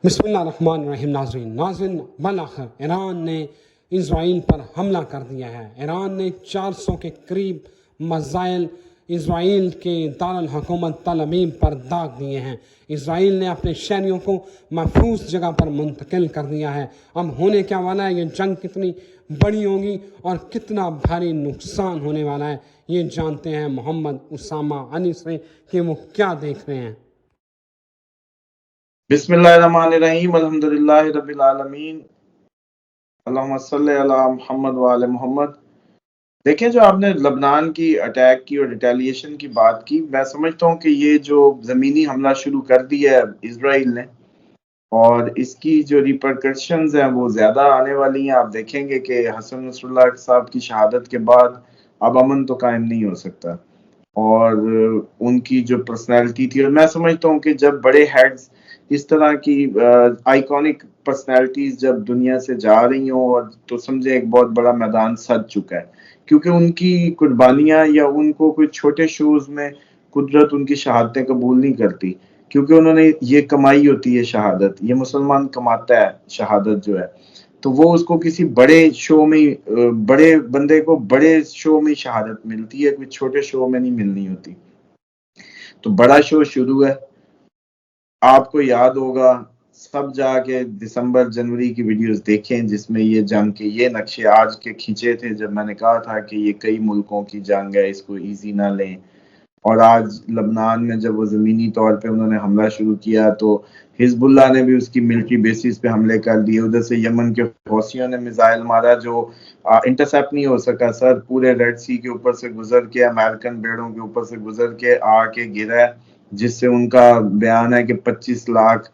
بسم اللہ الرحمن الرحیم۔ ناظرین بالآخر ایران نے اسرائیل پر حملہ کر دیا ہے۔ ایران نے 400 کے قریب میزائل اسرائیل کے دارالحکومت تل ابیب پر داغ دیے ہیں۔ اسرائیل نے اپنے شہریوں کو محفوظ جگہ پر منتقل کر دیا ہے۔ اب ہونے کیا والا ہے، یہ جنگ کتنی بڑی ہوگی اور کتنا بھاری نقصان ہونے والا ہے، یہ جانتے ہیں محمد اسامہ علی سے کہ وہ کیا دیکھ رہے ہیں۔ بسم اللہ الرحمن الرحیم، الحمدللہ رب العالمین، اللہم صلی علی محمد وعلی محمد۔ دیکھیں، جو آپ نے لبنان کی اٹیک کی اور ریٹیلیشن کی بات کی، میں سمجھتا ہوں کہ یہ جو زمینی حملہ شروع کر دیا ہے اسرائیل نے، اور اس کی جو ریپرکشنز ہیں وہ زیادہ آنے والی ہیں۔ آپ دیکھیں گے کہ حسن نصر اللہ صاحب کی شہادت کے بعد اب امن تو قائم نہیں ہو سکتا، اور ان کی جو پرسنالٹی تھی، اور میں سمجھتا ہوں کہ جب بڑے ہیڈز اس طرح کی آئیکونک پرسنالٹیز جب دنیا سے جا رہی ہوں، اور تو سمجھے ایک بہت بڑا میدان سج چکا ہے، کیونکہ ان کی قربانیاں یا ان کو کوئی چھوٹے شوز میں قدرت ان کی شہادتیں قبول نہیں کرتی، کیونکہ انہوں نے یہ کمائی ہوتی ہے شہادت، یہ مسلمان کماتا ہے شہادت جو ہے، تو وہ اس کو کسی بڑے شو میں بڑے بندے کو بڑے شو میں شہادت ملتی ہے، کوئی چھوٹے شو میں نہیں ملنی ہوتی۔ تو بڑا شو شروع ہے۔ آپ کو یاد ہوگا، سب جا کے دسمبر جنوری کی ویڈیوز دیکھیں جس میں یہ جنگ کے یہ نقشے آج کے کھینچے تھے، جب میں نے کہا تھا کہ یہ کئی ملکوں کی جنگ ہے، اس کو ایزی نہ لیں۔ اور آج لبنان میں جب وہ زمینی طور پہ انہوں نے حملہ شروع کیا تو حزب اللہ نے بھی اس کی ملٹری بیسز پہ حملے کر دیے۔ ادھر سے یمن کے حوثیوں نے میزائل مارا جو انٹرسیپٹ نہیں ہو سکا، سر پورے ریڈ سی کے اوپر سے گزر کے، امریکن بیڑوں کے اوپر سے گزر کے آ کے گرا ہے، جس سے ان کا بیان ہے کہ 25 لاکھ،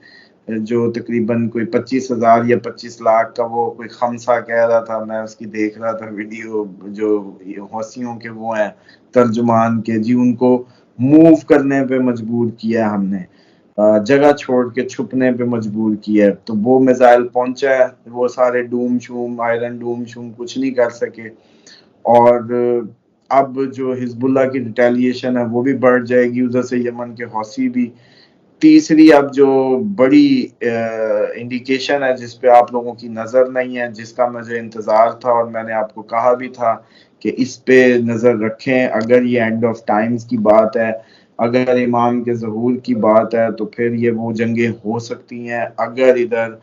جو تقریباً کوئی 25,000 یا 25 لاکھ کا وہ کوئی خمسہ کہہ رہا تھا، میں اس کی دیکھ رہا تھا ویڈیو، جو حوثیوں کے وہ ہیں ترجمان کے، جی ان کو موو کرنے پہ مجبور کیا، ہم نے جگہ چھوڑ کے چھپنے پہ مجبور کیا، تو وہ میزائل پہنچا ہے، وہ سارے ڈوم شوم آئرن ڈوم شوم کچھ نہیں کر سکے۔ اور اب جو حزب اللہ کی ریٹیلیشن ہے وہ بھی بڑھ جائے گی، ادھر سے یمن کے حوثی بھی۔ تیسری اب جو بڑی انڈیکیشن ہے جس پہ آپ لوگوں کی نظر نہیں ہے، جس کا مجھے انتظار تھا اور میں نے آپ کو کہا بھی تھا کہ اس پہ نظر رکھیں، اگر یہ اینڈ آف ٹائمز کی بات ہے، اگر امام کے ظہور کی بات ہے، تو پھر یہ وہ جنگیں ہو سکتی ہیں اگر ادھر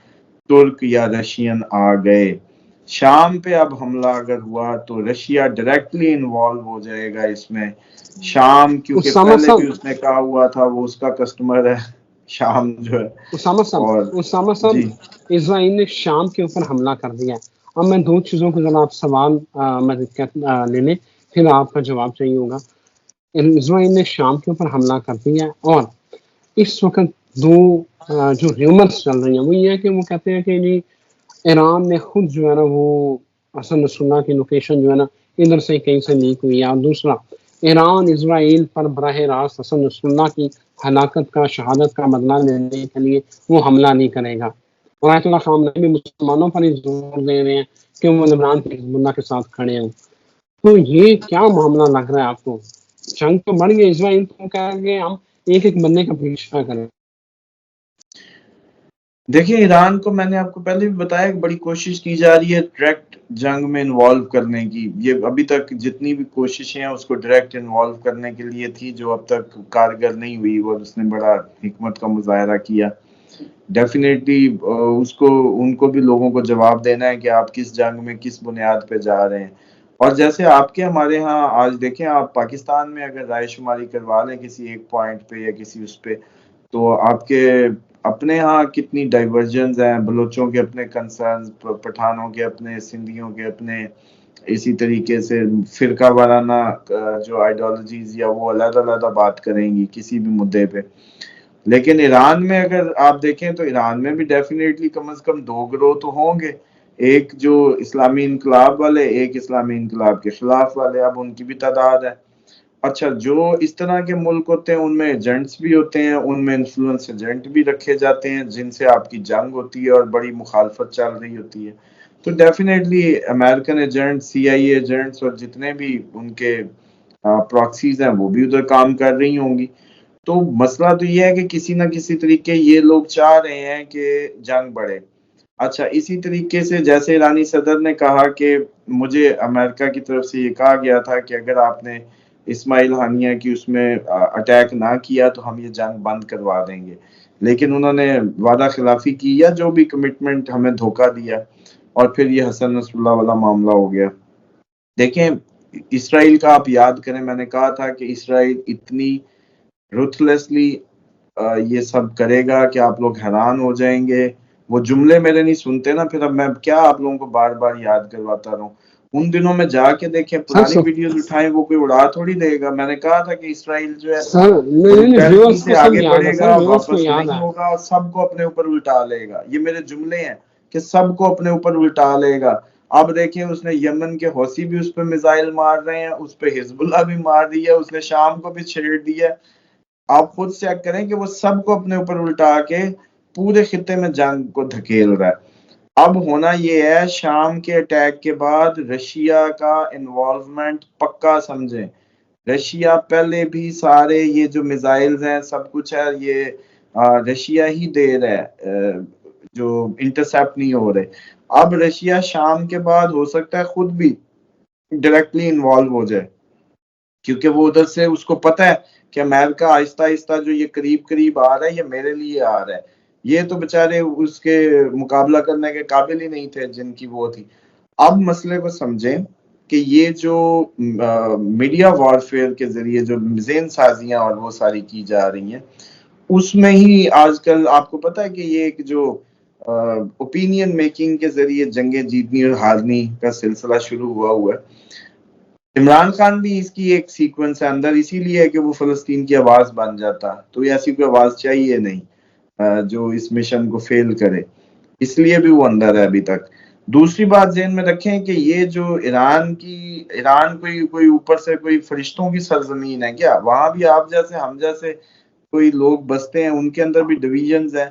ترک یا رشین آ گئے۔ شام پہ اب حملہ اگر ہوا تو رشیا ڈائریکٹلی انوالو ہو جائے گا اس میں۔ شام کیونکہ پہلے بھی اس نے کہا ہوا تھا وہ اس کا کسٹمر ہے شام جو ہے۔ اسامہ صاحب، جی اسرائیل نے شام کے اوپر حملہ کر دیا ہے۔ اب میں دو چیزوں کو ذرا آپ سوال لے لیں، پھر آپ کا جواب چاہیے ہوگا۔ اسرائیل نے شام کے اوپر حملہ کر دیا ہے، اور اس وقت دو جو ریومرز چل رہی ہیں وہ یہ ہے کہ وہ کہتے ہیں کہ جی ایران نے خود جو ہے نا وہ حسن نصر اللہ کی لوکیشن جو ہے نا ادھر سے کہیں سے لیک ہوئی ہے، اور دوسرا ایران اسرائیل پر براہ راست حسن نصر اللہ کی ہلاکت کا، شہادت کا بدلہ لینے کے لیے وہ حملہ نہیں کرے گا۔ اور آیت اللہ خامنہ بھی مسلمانوں پر ہی زور دے رہے ہیں کہ وہ لبنان کے حزب اللہ کے ساتھ کھڑے ہوں۔ تو یہ کیا معاملہ لگ رہا ہے آپ کو؟ جنگ تو بڑھ گئی، اسرائیل تو کہہ رہے کہ ہم ایک ایک بندے کا پیچھا کریں۔ دیکھیں، ایران کو میں نے آپ کو پہلے بھی بتایا کہ بڑی کوشش کی جا رہی ہے ڈائریکٹ جنگ میں انوالو کرنے کی۔ یہ ابھی تک جتنی بھی کوششیں ہیں اس کو ڈائریکٹ انوالو کرنے کے لیے تھی، جو اب تک کارگر نہیں ہوئی، اور اس نے بڑا حکمت کا مظاہرہ کیا۔ ڈیفینیٹلی ان کو بھی لوگوں کو جواب دینا ہے کہ آپ کس جنگ میں کس بنیاد پہ جا رہے ہیں۔ اور جیسے آپ کے ہمارے ہاں آج دیکھیں، آپ پاکستان میں اگر رائے شماری کروا لیں کسی ایک پوائنٹ پہ یا کسی اس پہ، تو آپ کے اپنے ہاں کتنی ڈائیورجنز ہیں، بلوچوں کے اپنے کنسرنز، پٹھانوں کے اپنے، سندھیوں کے اپنے، اسی طریقے سے فرقہ وارانہ جو آئیڈیالوجیز یا وہ علیحدہ علیحدہ بات کریں گی کسی بھی مدعے پہ۔ لیکن ایران میں اگر آپ دیکھیں تو ایران میں بھی ڈیفینیٹلی کم از کم دو گروہ تو ہوں گے، ایک جو اسلامی انقلاب والے، ایک اسلامی انقلاب کے خلاف والے، اب ان کی بھی تعداد ہے۔ اچھا، جو اس طرح کے ملک ہوتے ہیں ان میں ایجنٹس بھی ہوتے ہیں، ان میں انفلوئنس ایجنٹ بھی رکھے جاتے ہیں جن سے آپ کی جنگ ہوتی ہے اور بڑی مخالفت چل رہی ہوتی ہے۔ تو ڈیفینیٹلی امریکن ایجنٹ، سی آئی اے ایجنٹس اور جتنے بھی ان کے پراکسیز ہیں وہ بھی ادھر کام کر رہی ہوں گی۔ تو مسئلہ تو یہ ہے کہ کسی نہ کسی طریقے یہ لوگ چاہ رہے ہیں کہ جنگ بڑھے. اچھا اسی طریقے سے جیسے ایرانی صدر نے کہا کہ مجھے امریکہ کی طرف سے یہ کہا گیا تھا کہ اگر آپ نے اسماعیل ہانیہ کی اس میں اٹیک نہ کیا تو ہم یہ جنگ بند کروا دیں گے، لیکن انہوں نے وعدہ خلافی کی یا جو بھی کمٹمنٹ ہمیں دھوکہ دیا اور پھر یہ حسن نصر اللہ والا معاملہ ہو گیا. دیکھیں اسرائیل کا آپ یاد کریں، میں نے کہا تھا کہ اسرائیل اتنی روتھلیسلی یہ سب کرے گا کہ آپ لوگ حیران ہو جائیں گے. وہ جملے میرے نہیں سنتے نا، پھر اب میں کیا آپ لوگوں کو بار بار یاد کرواتا رہوں. ان دنوں میں جا کے دیکھیں پرانی ویڈیوز اٹھائیں، وہ کوئی اڑا تھوڑی دے گا. میں نے کہا تھا کہ اسرائیل جو ہے ٹرکی سے آگے بڑھے گا، واپس نہیں ہوگا اور سب کو اپنے اوپر الٹا لے گا. یہ میرے جملے ہیں کہ سب کو اپنے اوپر الٹا لے گا. اب دیکھیں اس نے یمن کے حوثی بھی اس پہ میزائل مار رہے ہیں، اس پہ حزب اللہ بھی مار دیا، اس نے شام کو بھی چھیڑ دیا. آپ خود چیک کریں کہ وہ سب کو اپنے اوپر الٹا کے پورے خطے میں جنگ کو دھکیل رہا ہے. اب ہونا یہ ہے شام کے اٹیک کے بعد رشیا کا انوالومنٹ پکا سمجھیں. رشیا پہلے بھی سارے یہ جو میزائلز ہیں سب کچھ ہے یہ رشیا ہی دے رہا ہے جو انٹرسیپٹ نہیں ہو رہے. اب رشیا شام کے بعد ہو سکتا ہے خود بھی ڈائریکٹلی انوالو ہو جائے، کیونکہ وہ ادھر سے اس کو پتہ ہے کہ امریکہ آہستہ آہستہ جو یہ قریب قریب آ رہا ہے یہ میرے لیے آ رہا ہے. یہ تو بےچارے اس کے مقابلہ کرنے کے قابل ہی نہیں تھے جن کی وہ تھی. اب مسئلے کو سمجھیں کہ یہ جو میڈیا وارفیئر کے ذریعے جو ذہن سازیاں اور وہ ساری کی جا رہی ہیں، اس میں ہی آج کل آپ کو پتہ ہے کہ یہ ایک جو اوپینین میکنگ کے ذریعے جنگیں جیتنی اور ہارنی کا سلسلہ شروع ہوا ہے. عمران خان بھی اس کی ایک سیکوینس ہے اندر، اسی لیے ہے کہ وہ فلسطین کی آواز بن جاتا. تو ایسی کوئی آواز چاہیے نہیں جو اس مشن کو فیل کرے، اس لیے بھی وہ اندر ہے ابھی تک. دوسری بات ذہن میں رکھیں کہ یہ جو ایران کوئی اوپر سے کوئی فرشتوں کی سرزمین ہے کیا؟ وہاں بھی آپ جیسے ہم جیسے کوئی لوگ بستے ہیں، ان کے اندر بھی ڈویژنز ہیں،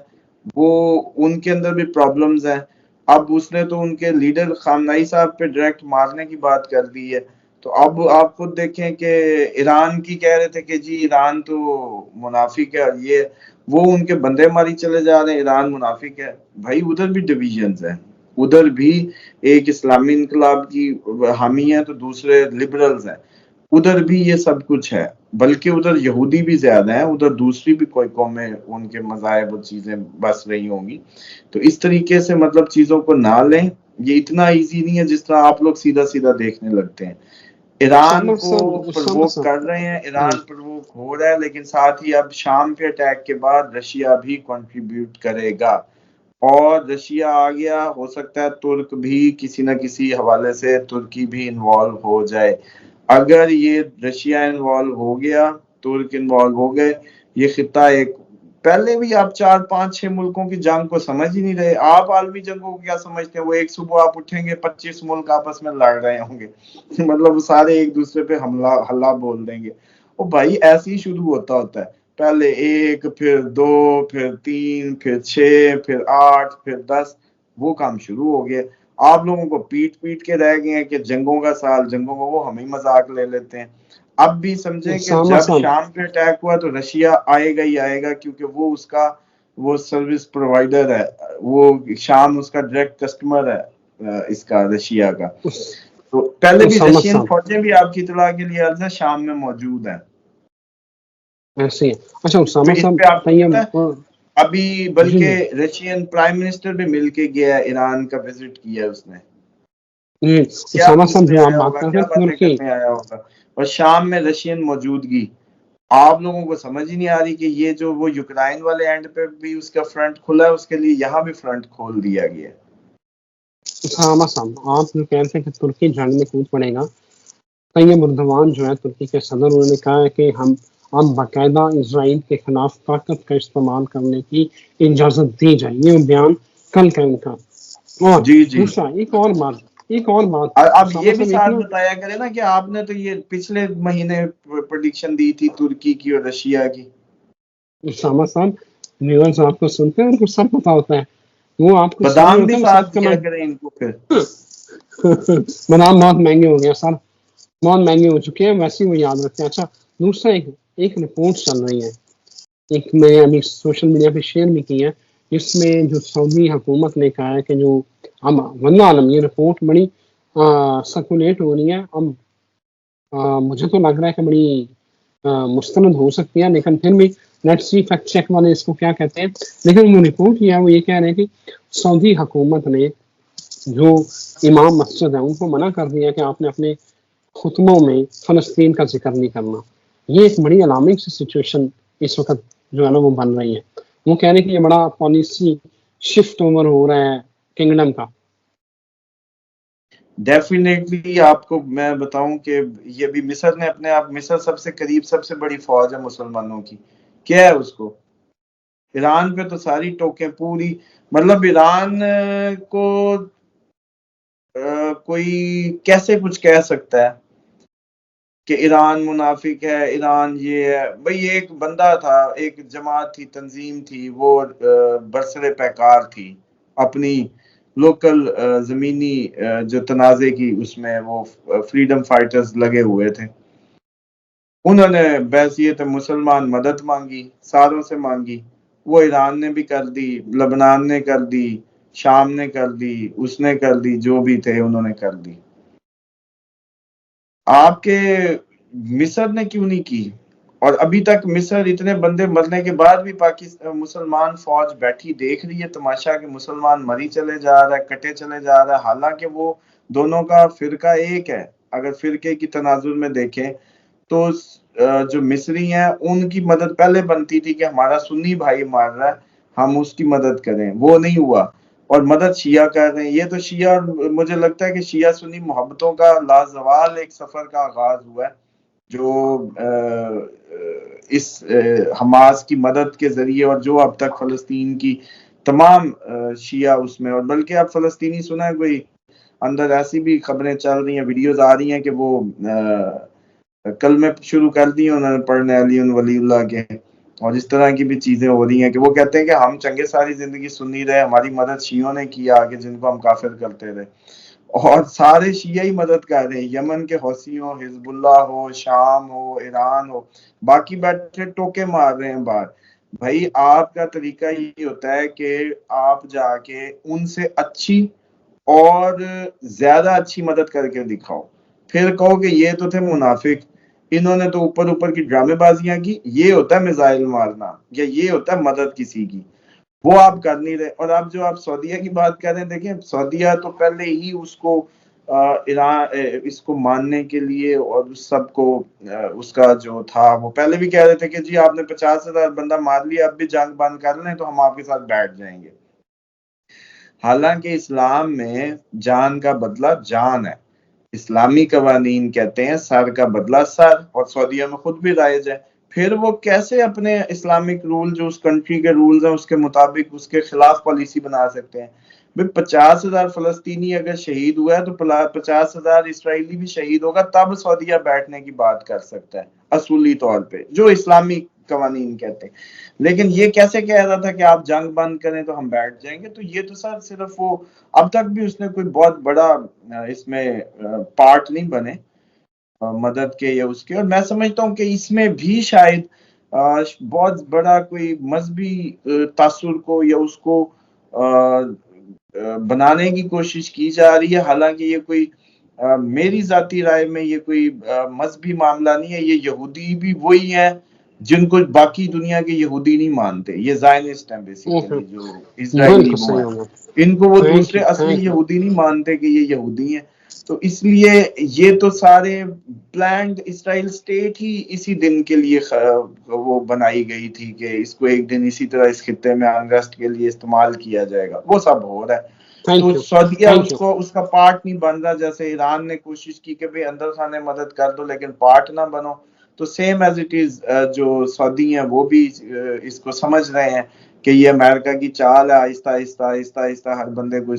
وہ ان کے اندر بھی پرابلمز ہیں. اب اس نے تو ان کے لیڈر خامنائی صاحب پہ ڈائریکٹ مارنے کی بات کر دی ہے. تو اب آپ خود دیکھیں کہ ایران کی کہہ رہے تھے کہ جی ایران تو منافق ہے، یہ وہ ان کے بندے ماری چلے جا رہے ہیں، ایران منافق ہے. بھائی ادھر بھی ڈویژنز ہیں، ادھر بھی ایک اسلامی انقلاب کی حامی ہے تو دوسرے لبرلز ہیں. ادھر بھی یہ سب کچھ ہے، بلکہ ادھر یہودی بھی زیادہ ہیں، ادھر دوسری بھی کوئی قومیں ان کے مذاہب اور چیزیں بس رہی ہوں گی. تو اس طریقے سے مطلب چیزوں کو نہ لیں، یہ اتنا ایزی نہیں ہے جس طرح آپ لوگ سیدھا سیدھا دیکھنے لگتے ہیں. ایران کو پرووک کر رہے ہیں، ایران پرووک ہو رہا ہے، لیکن ساتھ ہی اب شام کے اٹیک کے بعد رشیا بھی کنٹریبیوٹ کرے گا. اور رشیا آ گیا، ہو سکتا ہے ترک بھی کسی نہ کسی حوالے سے ترکی بھی انوالو ہو جائے. اگر یہ رشیا انوالو ہو گیا، ترک انوالو ہو گئے، یہ خطہ ایک پہلے بھی آپ 4-5-6 ملکوں کی جنگ کو سمجھ ہی نہیں رہے. آپ عالمی جنگوں کو کیا سمجھتے ہیں؟ وہ ایک صبح آپ اٹھیں گے 25 ملک آپس میں لڑ رہے ہوں گے، مطلب سارے ایک دوسرے پہ حملہ بول دیں گے. وہ بھائی ایسے ہی شروع ہوتا ہے، پہلے 1 پھر 2 پھر 3 پھر 6 پھر 8 پھر 10، وہ کام شروع ہو گیا. آپ لوگوں کو پیٹ کے رہ گئے ہیں کہ جنگوں کا سال، جنگوں کو وہ ہمیں مذاق لے لیتے ہیں. اب بھی سمجھیں کہ جب شام پہ اٹیک ہوا تو رشیا آئے گا ہی آئے گا، کیونکہ وہ اس کا وہ سروس پرووائڈر ہے، وہ شام اس کا ڈائریکٹ کسٹمر ہے اس کا رشیا کا. تو پہلے بھی رشین فوجیں بھی آپ کی اطلاع کے لیے عرض ہے شام میں موجود ہیں. ایسے اچھا اسامہ صاحب ابھی بلکہ رشین پرائم منسٹر بھی مل کے گیا، ایران کا وزٹ کیا اس نے. اسامہ صاحب جو آپ بات کر رہے ہیں، اور شام میں رشین موجودگی آپ لوگوں کو سمجھ ہی نہیں آ رہی کہ یہ جو وہ یوکرائن والے اینڈ پہ بھی اس کا فرنٹ کھلا ہے، اس کے لیے یہاں بھی فرنٹ کھول دیا گیا. اسامہ صاحب آپ جو کہہ رہے ہیں کہ ترکی جنگ میں کود پڑے گا، طیب اردوان جو ہے ترکی کے صدر، انہوں نے کہا ہے کہ ہم باقاعدہ اسرائیل کے خلاف طاقت کا استعمال کرنے کی اجازت دی جائے. یہ بیان کل کا ان کا. اور دوسرا ایک اور بات اب یہ بھی ساتھ بتایا کرے نا کہ آپ نے تو یہ پچھلے مہینے پریڈکشن دی تھی ترکی کی اور رشیا کی. اسامہ صاحب نیوز آپ کو سنتے ہیں ان کو سب پتا ہوتا ہے، وہ آپ کو بادام بھی ساتھ دیا کریں ان کو. پھر بادام بہت مہنگے ہو گیا سر، بہت مہنگے ہو چکے ہیں، ویسے وہ یاد رکھتے ہیں. اچھا دوسرا ایک رپورٹ چل رہی ہے ایک میں ابھی سوشل میڈیا پہ شیئر بھی کی ہے، جس میں جو سعودی حکومت نے کہا ہے کہ جو ہم واللہ عالم یہ رپورٹ بڑی سرکولیٹ ہو رہی ہے، اب مجھے تو لگ رہا ہے کہ بڑی مستند ہو سکتی ہے، لیکن پھر بھی لیٹ سی فیکٹ چیک والے اس کو کیا کہتے ہیں، لیکن وہ رپورٹ یہ ہے وہ یہ کہہ رہے ہیں کہ سعودی حکومت نے جو امام مسجد ہیں ان کو منع کر دیا کہ آپ نے اپنے خطبوں میں فلسطین کا ذکر نہیں کرنا. یہ ایک بڑی الارمنگ سی سچویشن اس وقت جو ہے نا وہ بن رہی ہے. وہ کہہ رہے ہیں کہ یہ بڑا پالیسی شفٹ اوور ہو رہا ہے کنگڈم کا. ڈیفینیٹلی آپ کو میں بتاؤں کہ یہ بھی مصر نے اپنے آپ، مصر سب سے قریب سب سے بڑی فوج ہے مسلمانوں کی، کیا ہے اس کو؟ ایران پہ تو ساری ٹوکیں پوری، مطلب ایران کو کوئی کیسے کچھ کہہ سکتا ہے کہ ایران منافق ہے، ایران یہ ہے. بھئی ایک بندہ تھا، ایک جماعت تھی، تنظیم تھی، وہ برسر پیکار تھی اپنی لوکل زمینی جو تنازع کی، اس میں وہ فریڈم فائٹرز لگے ہوئے تھے. انہوں نے بحیثیت مسلمان مدد مانگی، ساروں سے مانگی، وہ ایران نے بھی کر دی، لبنان نے کر دی، شام نے کر دی، اس نے کر دی، جو بھی تھے انہوں نے کر دی. آپ کے مصر نے کیوں نہیں کی؟ اور ابھی تک مصر اتنے بندے مرنے کے بعد بھی پاکستان مسلمان فوج بیٹھی دیکھ رہی ہے تماشا کہ مسلمان مری چلے جا رہا ہے، کٹے چلے جا رہا ہے، حالانکہ وہ دونوں کا فرقہ ایک ہے. اگر فرقے کی تناظر میں دیکھیں تو جو مصری ہیں ان کی مدد پہلے بنتی تھی کہ ہمارا سنی بھائی مار رہا ہے ہم اس کی مدد کریں، وہ نہیں ہوا. اور مدد شیعہ کر رہے ہیں. یہ تو شیعہ، مجھے لگتا ہے کہ شیعہ سنی محبتوں کا لازوال ایک سفر کا آغاز ہوا ہے جو اس حماس کی مدد کے ذریعے، اور جو اب تک فلسطین کی تمام شیعہ اس میں، اور بلکہ اب فلسطینی سنا ہے کوئی اندر ایسی بھی خبریں چل رہی ہیں، ویڈیوز آ رہی ہیں کہ وہ کلمے شروع کر دیے انہوں نے پڑھنے علی ولی اللہ کے، اور اس طرح کی بھی چیزیں ہو رہی ہیں کہ وہ کہتے ہیں کہ ہم چنگے ساری زندگی سنی رہے، ہماری مدد شیعوں نے کی آگے جن کو ہم کافر کرتے رہے. اور سارے شیعہ ہی مدد کر رہے ہیں، یمن کے حوثی ہو، حزب اللہ ہو، شام ہو، ایران ہو، باقی بیٹھے ٹوکے مار رہے ہیں باہر. بھائی آپ کا طریقہ یہ ہوتا ہے کہ آپ جا کے ان سے اچھی اور زیادہ اچھی مدد کر کے دکھاؤ، پھر کہو کہ یہ تو تھے منافق، انہوں نے تو اوپر اوپر کی ڈرامے بازیاں کی. یہ ہوتا ہے میزائل مارنا، یا یہ ہوتا ہے مدد کسی کی، وہ آپ کر نہیں رہے. اور اب جو آپ سعودیہ کی بات کر رہے ہیں، دیکھیں سعودیہ تو پہلے ہی اس کو ایران اس کو ماننے کے لیے اور اس سب کو اس کا جو تھا، وہ پہلے بھی کہہ رہے تھے کہ جی آپ نے 50,000 بندہ مار لیا، اب بھی جنگ بند کر لیں تو ہم آپ کے ساتھ بیٹھ جائیں گے. حالانکہ اسلام میں جان کا بدلہ جان ہے، اسلامی قوانین کہتے ہیں سر کا بدلہ سر، اور سعودیہ میں خود بھی رائج ہے. پھر وہ کیسے اپنے اسلامک رول جو اس کنٹری کے رولز ہیں اس کے مطابق اس کے خلاف پالیسی بنا سکتے ہیں؟ 50,000 فلسطینی اگر شہید ہوا ہے تو 50,000 اسرائیلی بھی شہید ہوگا، تب سعودیہ بیٹھنے کی بات کر سکتا ہے اصولی طور پہ، جو اسلامی قوانین کہتے ہیں. لیکن یہ کیسے کہہ رہا تھا کہ آپ جنگ بند کریں تو ہم بیٹھ جائیں گے؟ تو یہ تو سر صرف وہ، اب تک بھی اس نے کوئی بہت بڑا اس میں پارٹ نہیں بنے مدد کے یا اس کے. اور میں سمجھتا ہوں کہ اس میں بھی شاید بہت بڑا کوئی مذہبی تاثر کو یا اس کو بنانے کی کوشش کی جا رہی ہے. حالانکہ یہ کوئی میری ذاتی رائے میں یہ کوئی مذہبی معاملہ نہیں ہے. یہ یہودی بھی وہی ہیں جن کو باقی دنیا کے یہودی نہیں مانتے، یہ زائنسٹ ہیں بیسیکلی، جو اسرائیلی وہ ہیں، ان کو وہ دوسرے اصلی یہودی نہیں مانتے کہ یہ یہودی ہیں. تو اس لیے یہ تو سارے پلانڈ اسرائیل اسٹیٹ ہی اسی دن کے لیے وہ بنائی گئی تھی کہ اس کو ایک دن اسی طرح اس خطے میں انگسٹ کے لیے استعمال کیا جائے گا. وہ سب ہو رہا ہے. تو سعودیہ اس کا پارٹ نہیں بن رہا. جیسے ایران نے کوشش کی کہ بھئی اندر خانے مدد کر دو لیکن پارٹ نہ بنو، تو سیم ایز اٹ از جو سعودی ہیں وہ بھی اس کو سمجھ رہے ہیں کہ یہ امریکہ کی چال ہے، آہستہ آہستہ آہستہ آہستہ ہر بندے کو